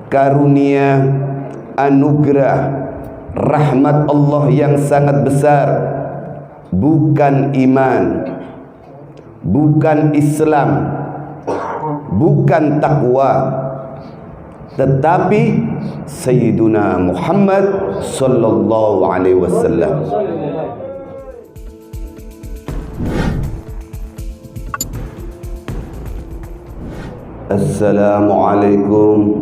karunia, anugerah, rahmat Allah yang sangat besar, bukan iman, bukan Islam, bukan takwa, tetapi Sayyiduna Muhammad sallallahu alaihi wasallam. Assalamualaikum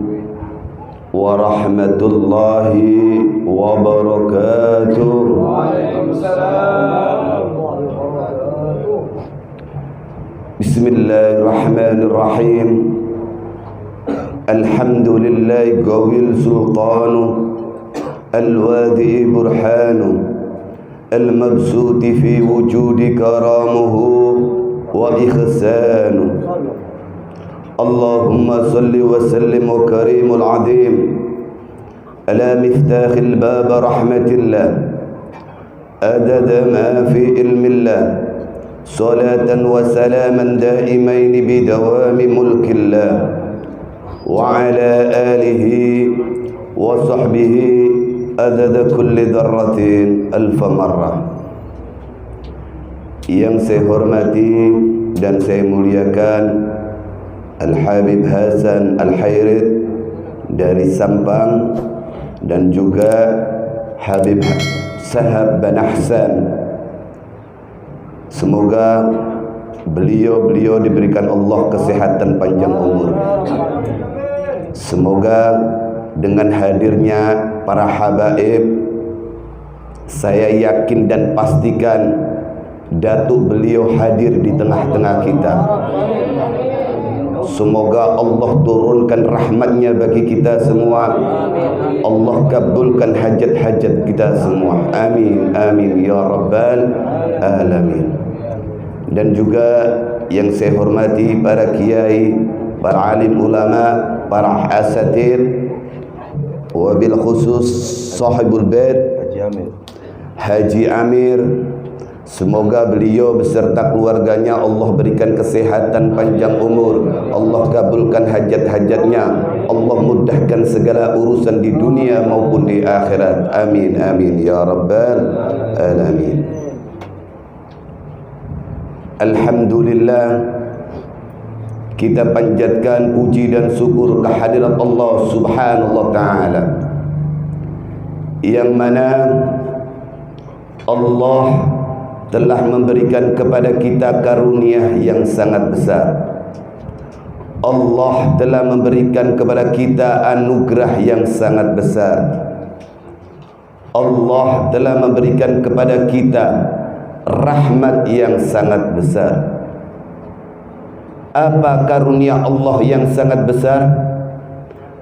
warahmatullahi wabarakatuh. Bismillahirrahmanirrahim. Alhamdulillahi qawil sultanu al-wadi burhanu al-mabsuti fi wujudi karamuhu wa ikhsanu. Allahumma salli wa sallim wa karimul azim ala miftakhil bab rahmatillah adada ma fi ilmillah salatan wa salaman daimain bidawami mulkillah wa ala alihi wa sahbihi adada kulli dharratin alfa marrah. Yang saya hormati dan saya muliakan Al-Habib Hasan Al-Hairid dari Sampang, dan juga Habib Sahab bin Ahsan. Semoga beliau diberikan Allah kesehatan panjang umur. Semoga dengan hadirnya para habaib, saya yakin dan pastikan datuk beliau hadir di tengah-tengah kita. Semoga Allah turunkan rahmatnya bagi kita semua. Allah kabulkan hajat-hajat kita semua. Amin, amin ya rabbal alamin. Dan juga yang saya hormati para kiai, para alim ulama, para asatir, wabil khusus sahibul bait Haji Amir. Semoga beliau beserta keluarganya Allah berikan kesehatan panjang umur, Allah kabulkan hajat-hajatnya, Allah mudahkan segala urusan di dunia maupun di akhirat. Amin, amin ya rabbal alamin. Alhamdulillah, kita panjatkan puji dan syukur kehadirat Allah subhanahu wa ta'ala, yang mana Allah telah memberikan kepada kita karunia yang sangat besar. Allah telah memberikan kepada kita anugerah yang sangat besar. Allah telah memberikan kepada kita rahmat yang sangat besar. Apa karunia Allah yang sangat besar?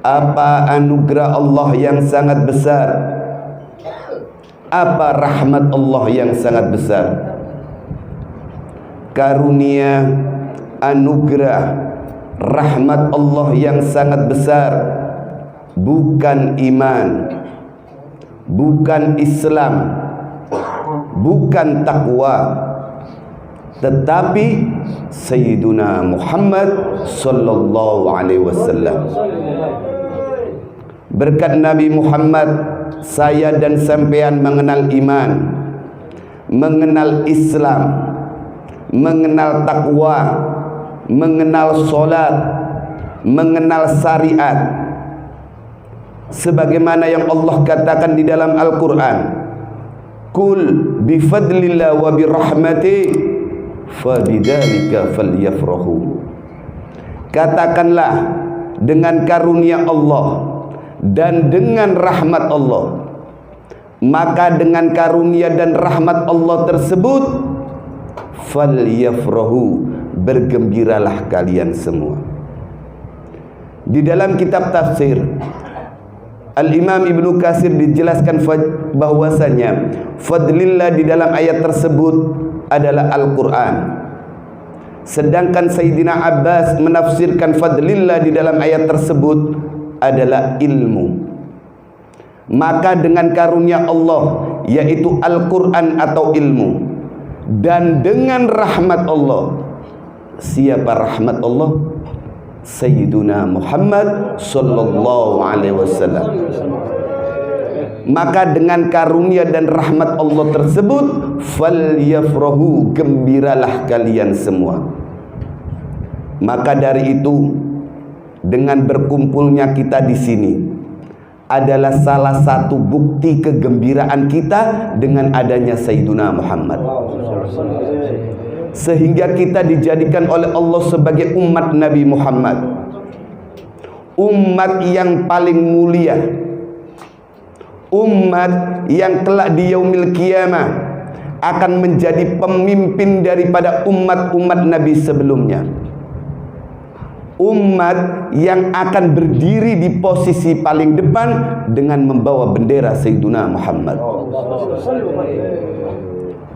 Apa anugerah Allah yang sangat besar? Apa rahmat Allah yang sangat besar? Karunia, anugerah, rahmat Allah yang sangat besar, bukan iman, bukan Islam, bukan takwa, tetapi Sayyiduna Muhammad sallallahu alaihi wasallam. Berkat Nabi Muhammad, saya dan sampean mengenal iman, mengenal Islam, mengenal takwa, mengenal solat, mengenal syariat. Sebagaimana yang Allah katakan di dalam Al-Quran, Qul bifadlillah wa birahmati fabidzalika falyafrahu. Katakanlah, dengan karunia Allah dan dengan rahmat Allah, maka dengan karunia dan rahmat Allah tersebut falyafrahu, bergembiralah kalian semua. Di dalam kitab tafsir Al-Imam Ibnu Katsir dijelaskan bahwasanya fadlillah di dalam ayat tersebut adalah Al-Quran. Sedangkan Sayyidina Abbas menafsirkan fadlillah di dalam ayat tersebut adalah ilmu. Maka dengan karunia Allah, yaitu Al-Quran atau ilmu, dan dengan rahmat Allah. Siapa rahmat Allah? Sayyiduna Muhammad sallallahu alaihi wasallam. Maka dengan karunia dan rahmat Allah tersebut, falyafrahu, gembiralah kalian semua. Maka dari itu, dengan berkumpulnya kita di sini adalah salah satu bukti kegembiraan kita dengan adanya Sayyiduna Muhammad. Sehingga kita dijadikan oleh Allah sebagai umat Nabi Muhammad, umat yang paling mulia, umat yang kelak di yaumil qiyamah akan menjadi pemimpin daripada umat-umat Nabi sebelumnya, umat yang akan berdiri di posisi paling depan dengan membawa bendera Sayyiduna Muhammad,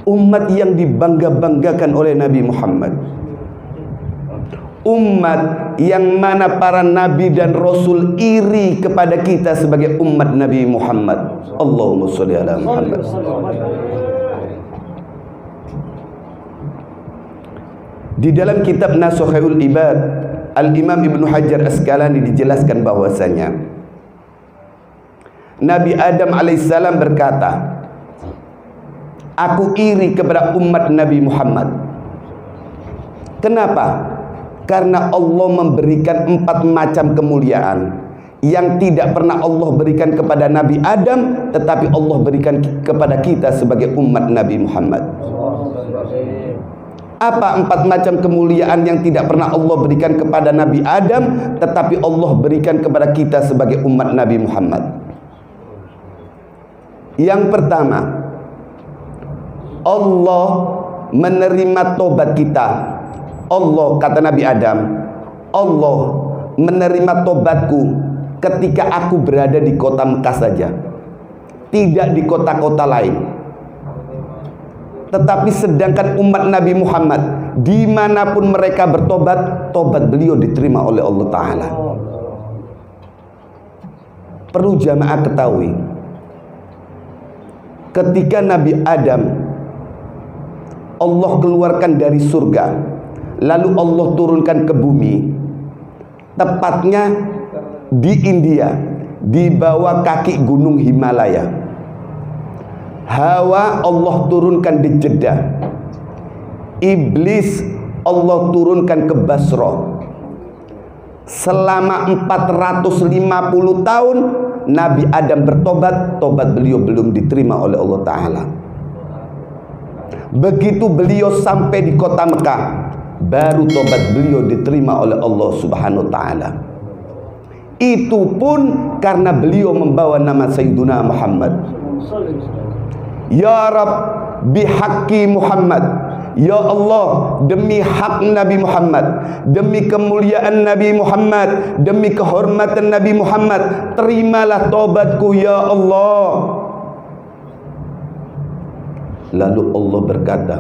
umat yang dibangga-banggakan oleh Nabi Muhammad, umat yang mana para nabi dan rasul iri kepada kita sebagai umat Nabi Muhammad. Allahumma sholli ala Muhammad. Di dalam kitab Nasuhaul Ibad, Al-Imam Ibnu Hajar Asqalani dijelaskan bahwasanya Nabi Adam alaihissalam berkata, aku iri kepada umat Nabi Muhammad. Kenapa? Karena Allah memberikan 4 macam kemuliaan yang tidak pernah Allah berikan kepada Nabi Adam, tetapi Allah berikan kepada kita sebagai umat Nabi Muhammad. Apa 4 macam kemuliaan yang tidak pernah Allah berikan kepada Nabi Adam, tetapi Allah berikan kepada kita sebagai umat Nabi Muhammad? Yang pertama, Allah menerima tobat kita. Allah, kata Nabi Adam, Allah menerima tobatku ketika aku berada di kota Mekah saja, tidak di kota-kota lain. Tetapi sedangkan umat Nabi Muhammad, dimanapun mereka bertobat, tobat beliau diterima oleh Allah Ta'ala. Perlu jamaah ketahui, ketika Nabi Adam Allah keluarkan dari surga, lalu Allah turunkan ke bumi, tepatnya di India, di bawah kaki gunung Himalaya. Hawa Allah turunkan di Jeddah, Iblis Allah turunkan ke Basra. Selama 450 tahun Nabi Adam bertobat, tobat beliau belum diterima oleh Allah Ta'ala. Begitu beliau sampai di kota Mekah, baru tobat beliau diterima oleh Allah Subhanahu wa Ta'ala. Itu pun karena beliau membawa nama Sayyiduna Muhammad. Ya Rab, bihaqqi Muhammad, ya Allah, demi hak Nabi Muhammad, demi kemuliaan Nabi Muhammad, demi kehormatan Nabi Muhammad, terimalah tobatku ya Allah. Lalu Allah berkata,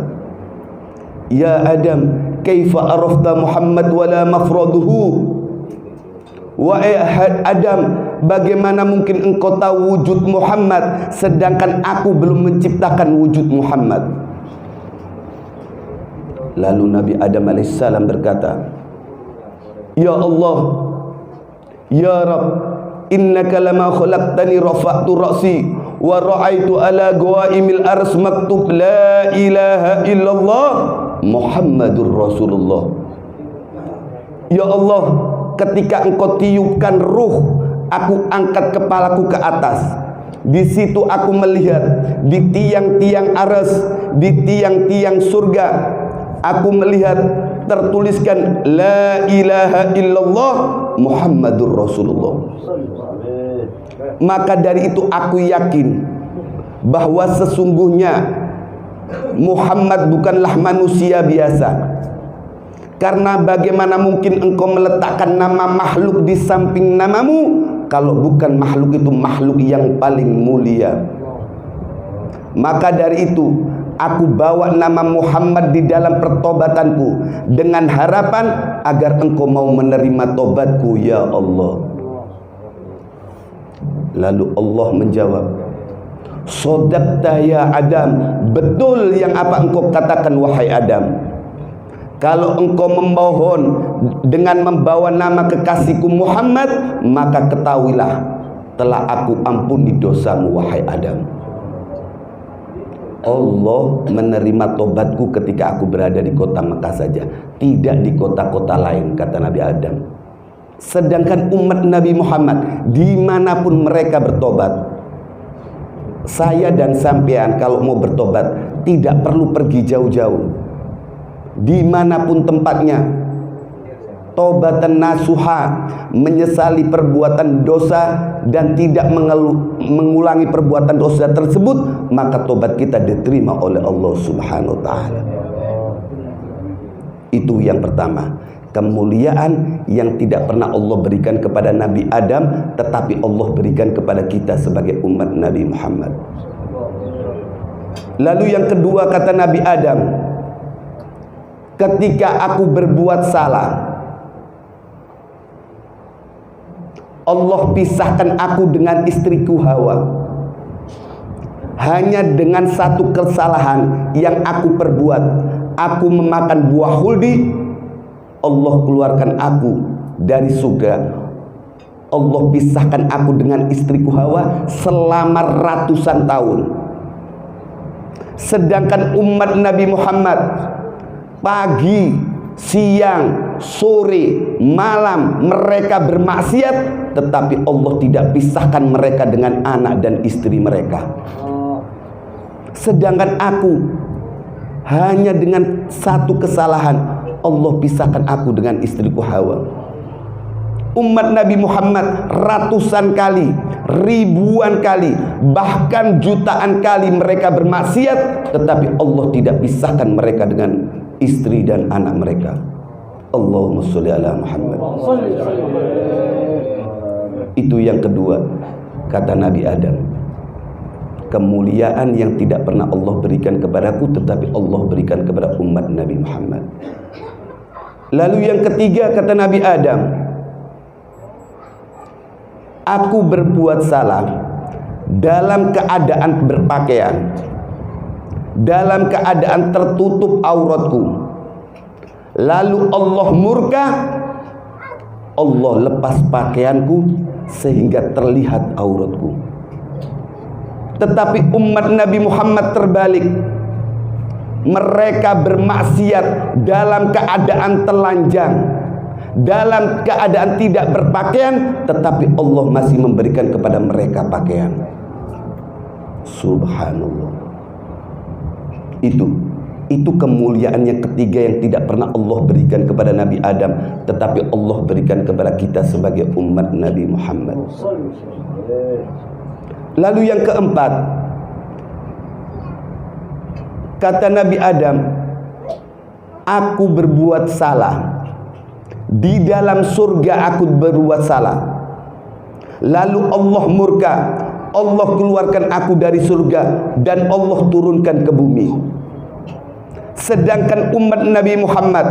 ya Adam, kaifa arafta Muhammad wala mafraduhu? Wahai Adam, bagaimana mungkin engkau tahu wujud Muhammad sedangkan aku belum menciptakan wujud Muhammad? Lalu Nabi Adam alaihissalam berkata, ya Allah, ya Rabb, innaka lama khalaqtani rafa'tu ra'si wa ra'aitu ala ghawaimil ars maktub la ilaha illallah Muhammadur Rasulullah. Ya Allah, ketika engkau tiupkan ruh, aku angkat kepalaku ke atas. Di situ aku melihat di tiang-tiang aras, di tiang-tiang surga, aku melihat tertuliskan la ilaha illallah Muhammadur Rasulullah. Maka dari itu aku yakin bahwa sesungguhnya Muhammad bukanlah manusia biasa. Karena bagaimana mungkin engkau meletakkan nama makhluk di samping namamu, kalau bukan makhluk itu makhluk yang paling mulia. Maka dari itu aku bawa nama Muhammad di dalam pertobatanku dengan harapan agar engkau mau menerima tobatku ya Allah. Lalu Allah menjawab, Shadaqta ya Adam, betul yang apa engkau katakan wahai Adam. Kalau engkau memohon dengan membawa nama kekasihku Muhammad, maka ketahuilah telah aku ampuni dosamu wahai Adam. Allah menerima tobatku ketika aku berada di kota Mekah saja, tidak di kota-kota lain, kata Nabi Adam. Sedangkan umat Nabi Muhammad dimanapun mereka bertobat, saya dan sampean kalau mau bertobat tidak perlu pergi jauh-jauh, dimanapun tempatnya. Taubatan nasuha, menyesali perbuatan dosa dan tidak mengulangi perbuatan dosa tersebut, maka tobat kita diterima oleh Allah Subhanahu wa taala. Itu yang pertama, kemuliaan yang tidak pernah Allah berikan kepada Nabi Adam, tetapi Allah berikan kepada kita sebagai umat Nabi Muhammad. Lalu yang kedua, kata Nabi Adam, ketika aku berbuat salah, Allah pisahkan aku dengan istriku Hawa. Hanya dengan satu kesalahan yang aku perbuat, aku memakan buah huldi, Allah keluarkan aku dari surga. Allah pisahkan aku dengan istriku Hawa selama ratusan tahun. Sedangkan umat Nabi Muhammad, pagi, siang, sore, malam mereka bermaksiat, tetapi Allah tidak pisahkan mereka dengan anak dan istri mereka. Sedangkan aku hanya dengan satu kesalahan, Allah pisahkan aku dengan istriku Hawa. Umat Nabi Muhammad ratusan kali, ribuan kali, bahkan jutaan kali mereka bermaksiat, tetapi Allah tidak pisahkan mereka dengan istri dan anak mereka. Allahumma sholli ala Muhammad. Itu yang kedua, kata Nabi Adam, kemuliaan yang tidak pernah Allah berikan kepadaku, tetapi Allah berikan kepada umat Nabi Muhammad. Lalu yang ketiga, kata Nabi Adam, aku berbuat salah dalam keadaan berpakaian, dalam keadaan tertutup auratku, lalu Allah murka, Allah lepas pakaianku sehingga terlihat auratku. Tetapi umat Nabi Muhammad terbalik, mereka bermaksiat dalam keadaan telanjang, dalam keadaan tidak berpakaian, tetapi Allah masih memberikan kepada mereka pakaian. Subhanallah. Itu kemuliaan yang ketiga yang tidak pernah Allah berikan kepada Nabi Adam, tetapi Allah berikan kepada kita sebagai umat Nabi Muhammad. Lalu yang keempat, kata Nabi Adam, aku berbuat salah, di dalam surga aku berbuat salah, lalu Allah murka, Allah keluarkan aku dari surga dan Allah turunkan ke bumi. Sedangkan umat Nabi Muhammad,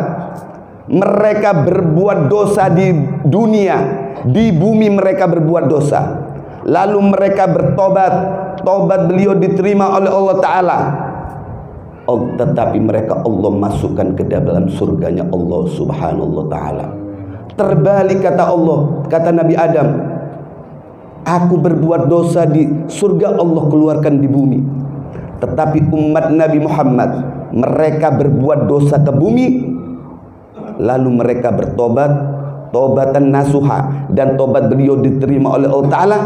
mereka berbuat dosa di dunia, di bumi mereka berbuat dosa, lalu mereka bertobat, tobat beliau diterima oleh Allah Ta'ala, tetapi mereka Allah masukkan ke dalam surganya Allah Subhanahu wa Ta'ala. Terbalik, kata Allah, kata Nabi Adam, aku berbuat dosa di surga, Allah keluarkan di bumi. Tetapi umat Nabi Muhammad, mereka berbuat dosa ke bumi, lalu mereka bertobat, tobatan nasuha, dan tobat beliau diterima oleh Allah Ta'ala.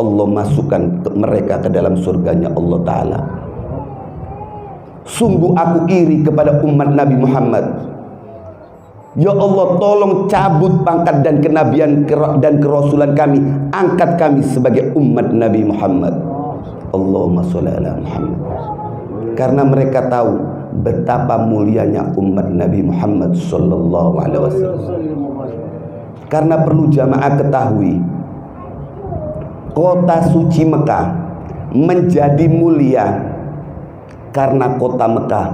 Allah masukkan mereka ke dalam surganya Allah Ta'ala. Sungguh aku iri kepada umat Nabi Muhammad. Ya Allah, tolong cabut pangkat dan kenabian dan kerasulan kami, angkat kami sebagai umat Nabi Muhammad. Allahumma sholli ala Muhammad. Karena mereka tahu betapa mulianya umat Nabi Muhammad sallallahu alaihi wasallam. Karena perlu jamaah ketahui, kota suci Mekah menjadi mulia karena kota Mekah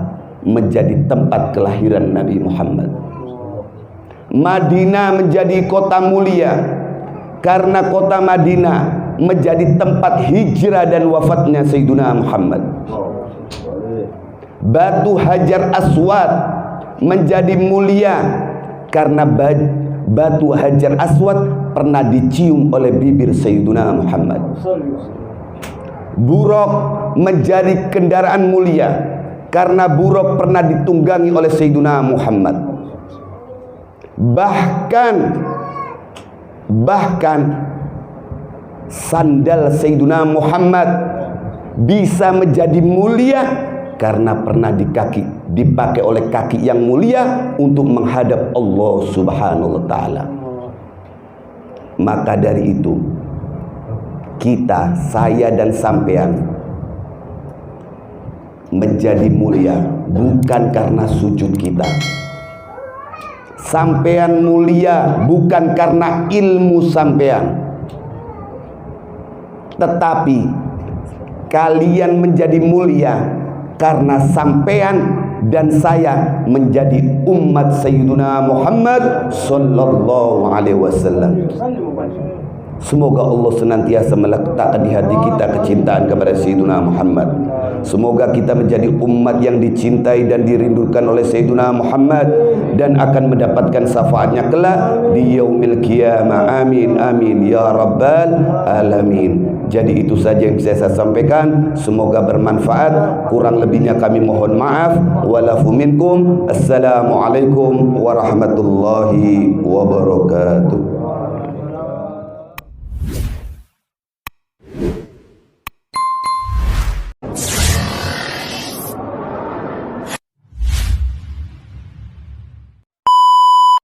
menjadi tempat kelahiran Nabi Muhammad. Madinah menjadi kota mulia karena kota Madinah menjadi tempat hijrah dan wafatnya Sayyidina Muhammad. Batu Hajar Aswad menjadi mulia karena batu Hajar Aswad pernah dicium oleh bibir Sayyiduna Muhammad. Buraq menjadi kendaraan mulia karena buraq pernah ditunggangi oleh Sayyiduna Muhammad. Bahkan sandal Sayyiduna Muhammad bisa menjadi mulia karena pernah dipakai oleh kaki yang mulia untuk menghadap Allah Subhanahu wa taala. Maka dari itu kita, saya dan sampean menjadi mulia bukan karena sujud kita. Sampean mulia bukan karena ilmu sampean, tetapi kalian menjadi mulia karena sampean dan saya menjadi umat Sayyiduna Muhammad sallallahu alaihi wasallam. Semoga Allah senantiasa meletakkan di hati kita kecintaan kepada Sayyiduna Muhammad. Semoga kita menjadi umat yang dicintai dan dirindukan oleh Sayyiduna Muhammad dan akan mendapatkan syafaatnya kelak di yaumil qiyamah. Amin amin ya rabbal alamin. Jadi itu saja yang bisa saya sampaikan. Semoga bermanfaat. Kurang lebihnya kami mohon maaf. Walafu minkum. Assalamualaikum warahmatullahi wabarakatuh.